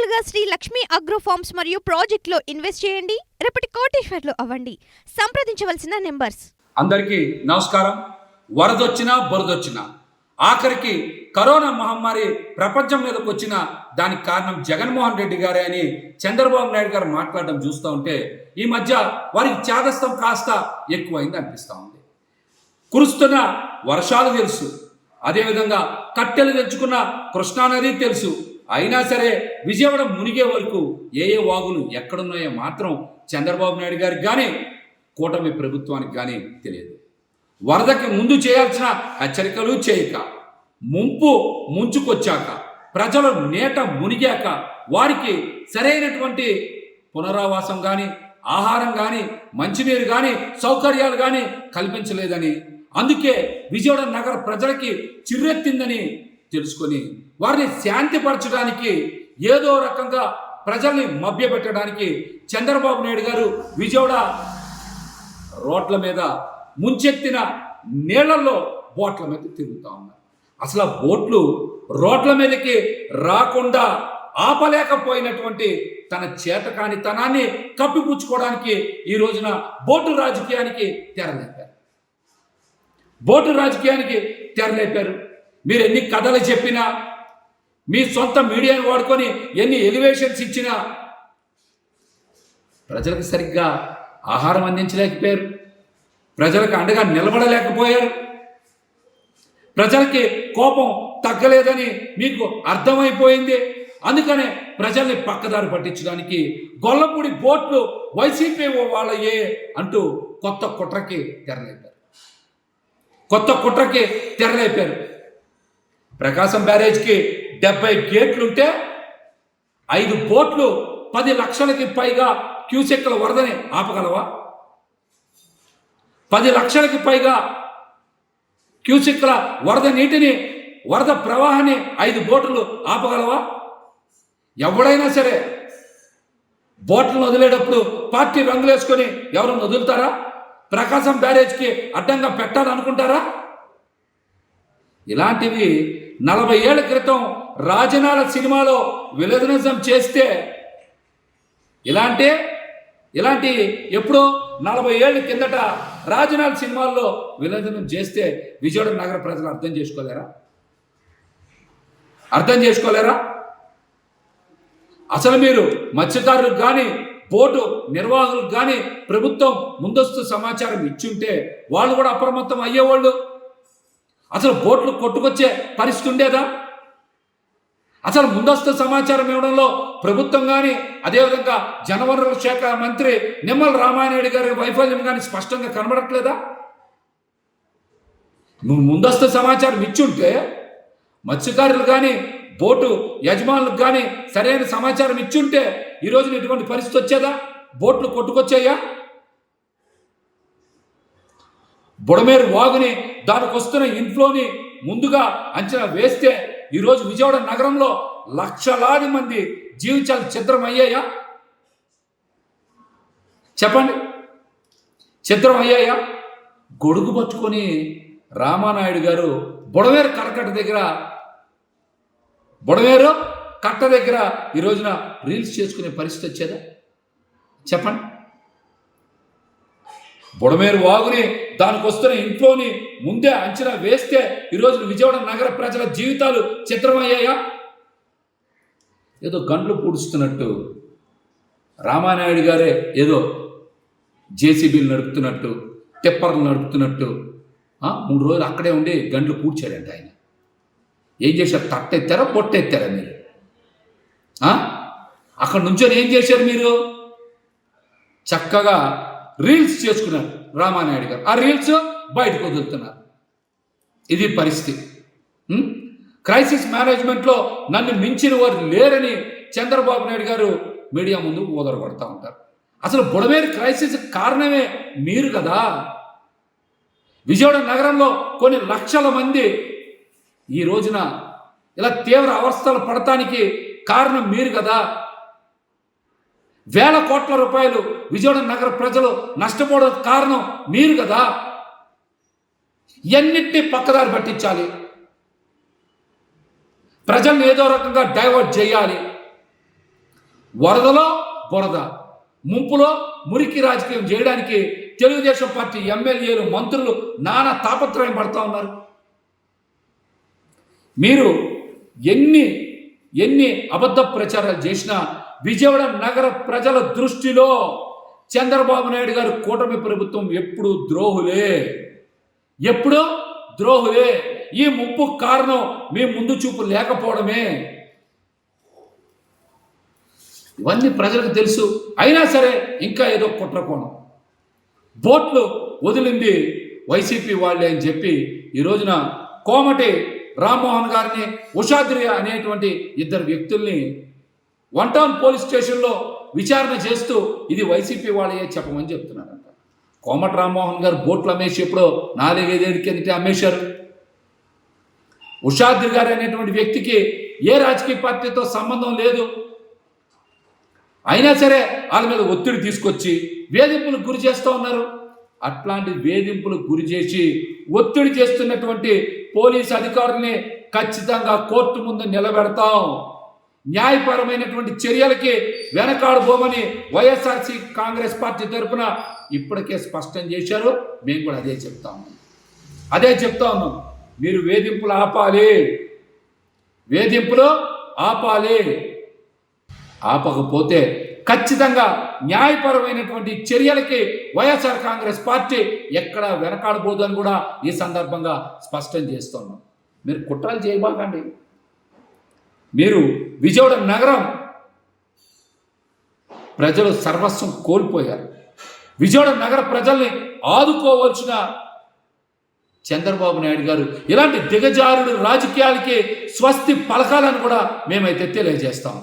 త్వరగా Shri Lakshmi agro forms మరియు ప్రాజెక్టులో ఇన్వెస్ట్ చేయండి. రేపటి కోటీశ్వర్లు అవ్వండి. సంప్రదించవలసిన నెంబర్స్. అందరికీ నమస్కారం. వరదొచ్చినా బురదొచ్చినా ఆఖరికి కరోనా మహమ్మారి ప్రపంచం మీదకి వచ్చిన దానికి కారణం జగన్మోహన్ రెడ్డి గారే అని చంద్రబాబు నాయుడు గారు మాట్లాడడం చూస్తూ ఉంటే ఈ మధ్య వారికి చేదస్తం కాస్త ఎక్కువైంది అనిపిస్తూ ఉంది. కురుస్తున్న వర్షాలు తెలుసు, అదేవిధంగా కట్టెలు తెచ్చుకున్న కృష్ణానది తెలుసు. అయినా సరే విజయవాడ మునిగే వరకు ఏ వాగులు ఎక్కడున్నాయో మాత్రం చంద్రబాబు నాయుడు గారికి కానీ కూటమి ప్రభుత్వానికి కానీ తెలియదు. వరదకి ముందు చేయాల్సిన హెచ్చరికలు చేయక, ముంపు ముంచుకొచ్చాక, ప్రజలు నేట మునిగాక వారికి సరైనటువంటి పునరావాసం కానీ, ఆహారం కానీ, మంచినీరు కానీ, సౌకర్యాలు కానీ కల్పించలేదని, అందుకే విజయవాడ నగర ప్రజలకి చిర్రెత్తిందని తెలుసుకొని వారిని శాంతిపరచడానికి ఏదో రకంగా ప్రజల్ని మభ్యపెట్టడానికి చంద్రబాబు నాయుడు గారు విజయవాడ రోడ్ల మీద ముంచెత్తిన నీళ్లలో బోట్ల మీద తిరుగుతూ ఉన్నారు. అసలు ఆ బోట్లు రోడ్ల మీదకి రాకుండా ఆపలేకపోయినటువంటి తన చేతకానితనాన్ని కప్పిపుచ్చుకోవడానికి ఈ రోజున బోటు రాజకీయానికి తెరలేపారు. మీరు ఎన్ని కథలు చెప్పినా, మీ సొంత మీడియాను వాడుకొని ఎన్ని ఎలివేషన్స్ ఇచ్చినా ప్రజలకు సరిగ్గా ఆహారం అందించలేకపోయారు, ప్రజలకు అండగా నిలబడలేకపోయారు. ప్రజలకి కోపం తగ్గలేదని మీకు అర్థమైపోయింది. అందుకనే ప్రజల్ని పక్కదారి పట్టించడానికి గొల్లపూడి బోట్లు వైసీపీ వాళ్ళయే అంటూ కొత్త కుట్రకి తెరలేపారు. ప్రకాశం బ్యారేజ్కి 70 గేట్లుంటే 5 బోట్లు 10 లక్షలకి పైగా క్యూసెక్ల వరదని ఆపగలవా? 10 లక్షలకి పైగా క్యూసెక్ల వరద నీటిని, వరద ప్రవాహాన్ని 5 బోట్లు ఆపగలవా? ఎవడైనా సరే బోట్లను వదిలేటప్పుడు పార్టీ రంగులేసుకొని ఎవరు వదులుతారా? ప్రకాశం బ్యారేజ్కి అడ్డంగా పెట్టాలనుకుంటారా? ఇలాంటివి 40 ఏళ్ల క్రితం రాజనాల సినిమాలో విలనిజం చేస్తే, ఇలాంటి ఎప్పుడో 40 ఏళ్ళ కిందట రాజనాల సినిమాల్లో విలనిజం చేస్తే విజయవాడ నగర ప్రజలు అర్థం చేసుకోలేరా? అసలు మీరు మత్స్యకారులకు కానీ, బోటు నిర్వాహకులకు కానీ ప్రభుత్వం ముందస్తు సమాచారం ఇచ్చుంటే వాళ్ళు కూడా అప్రమత్తం అయ్యేవాళ్ళు. అసలు బోట్లు కొట్టుకొచ్చే పరిస్థితి ఉండేదా? అసలు ముందస్తు సమాచారం ఇవ్వడంలో ప్రభుత్వం కానీ, అదేవిధంగా జలవనరుల శాఖ మంత్రి నిమ్మల రామానాయుడు గారి వైఫల్యం కానీ స్పష్టంగా కనబడట్లేదా? నువ్వు ముందస్తు సమాచారం ఇచ్చుంటే మత్స్యకారులు కానీ, బోటు యజమానులకు కానీ సరైన సమాచారం ఇచ్చుంటే ఈరోజు ఇటువంటి పరిస్థితి వచ్చేదా? బోట్లు కొట్టుకొచ్చాయా? బుడమేరు వాగుని, దానికి వస్తున్న ఇన్ఫ్లోని ముందుగా అంచనా వేస్తే ఈరోజు విజయవాడ నగరంలో లక్షలాది మంది జీవితాలు ఛిద్రమయ్యాయా? చెప్పండి, ఛిద్రమయ్యాయా? గొడుగు పట్టుకొని రామానాయుడు గారు బుడమేరు కట్ట దగ్గర ఈ రోజున రీల్స్ చేసుకునే పరిస్థితి వచ్చేదా? చెప్పండి. బుడమేరు వాగుని, దానికి వస్తున్న ఇంట్లోని ముందే అంచనా వేస్తే ఈరోజు విజయవాడ నగర ప్రజల జీవితాలు చిత్రమయ్యాయా? ఏదో గంటలు పూడుస్తున్నట్టు రామానాయుడు గారే ఏదో జేసీబీలు నడుపుతున్నట్టు, టిప్పర్లు నడుపుతున్నట్టు 3 రోజులు అక్కడే ఉండి గంటలు పూడ్చాడంట ఆయన. ఏం చేశారు? తట్టెత్తారా, పొట్టెత్తారా మీరు? అక్కడ నుంచొని ఏం చేశారు మీరు? చక్కగా రీల్స్ చేసుకున్నారు రామానాయుడు గారు. ఆ రీల్స్ బయటకు వదులుతున్నారు. ఇది పరిస్థితి. క్రైసిస్ మేనేజ్మెంట్లో నన్ను మించిన వారు లేరని చంద్రబాబు నాయుడు గారు మీడియా ముందు ఊదరగొడతా ఉంటారు. అసలు బుడమేరు క్రైసిస్ కారణమే మీరు కదా. విజయవాడ నగరంలో కొన్ని లక్షల మంది ఈ రోజున ఇలా తీవ్ర అవస్థలు పడటానికి కారణం మీరు కదా. వేల కోట్ల రూపాయలు విజయవాడ నగర ప్రజలు నష్టపోవడం కారణం మీరు కదా. ఎన్నిటినీ పక్కదారి పట్టించాలి, ప్రజల్ని ఏదో రకంగా డైవర్ట్ చేయాలి. వరదలో బురద, ముంపులో మురికి రాజకీయం చేయడానికి తెలుగుదేశం పార్టీ ఎమ్మెల్యేలు, మంత్రులు నానా తాపత్రయం పడుతూ ఉన్నారు. మీరు ఎన్ని అబద్ధ ప్రచారాలు చేసినా విజయవాడ నగర ప్రజల దృష్టిలో చంద్రబాబు నాయుడు గారు కూటమి ప్రభుత్వం ఎప్పుడు ద్రోహులే. ఈ ముప్పు కారణం మీ ముందు చూపు లేకపోవడమే. ఇవన్నీ ప్రజలకు తెలుసు. అయినా సరే ఇంకా ఏదో కుట్రకోణం. బోట్లు వదిలింది వైసీపీ వాళ్ళే అని చెప్పి ఈ రోజున కోమటి రామ్మోహన్ గారిని, ఉషాద్రి అనేటువంటి ఇద్దరు వ్యక్తుల్ని 1 టౌన్ పోలీస్ స్టేషన్లో విచారణ చేస్తూ ఇది వైసీపీ వాళ్ళే చెప్పమని చెప్తున్నారంట. కోమటి రామ్మోహన్ గారు బోట్లు అమ్మేసి ఎప్పుడో 4-5 ఏళ్ళ కిందటే అమ్మేశారు. ఉషాద్రి గారు అనేటువంటి వ్యక్తికి ఏ రాజకీయ పార్టీతో సంబంధం లేదు. అయినా సరే వాళ్ళ మీద ఒత్తిడి తీసుకొచ్చి వేధింపులకు గురి చేస్తూ ఉన్నారు. అట్లాంటి వేధింపులకు గురి చేసి ఒత్తిడి చేస్తున్నటువంటి పోలీసు అధికారుల్ని ఖచ్చితంగా కోర్టు ముందు నిలబెడతాం. న్యాయపరమైనటువంటి చర్యలకి వెనకాడబోమని వైఎస్ఆర్సీ కాంగ్రెస్ పార్టీ తరఫున ఇప్పటికే స్పష్టం చేశారు. మేము కూడా అదే చెప్తా ఉన్నాం. మీరు వేధింపులు ఆపాలి. ఆపకపోతే ఖచ్చితంగా న్యాయపరమైనటువంటి చర్యలకి వైఎస్ఆర్ కాంగ్రెస్ పార్టీ ఎక్కడ వెనకాడబోదు అని కూడా ఈ సందర్భంగా స్పష్టం చేస్తున్నాం. మీరు కుట్రలు చేయబాకండి. మీరు విజయవాడ నగరం ప్రజలు సర్వస్వం కోల్పోయారు. విజయవాడ నగర ప్రజల్ని ఆదుకోవాల్సిన చంద్రబాబు నాయుడు గారు ఇలాంటి దిగజారుడు రాజకీయాలకి స్వస్తి పలకాలని కూడా మేమైతే తెలియజేస్తాము.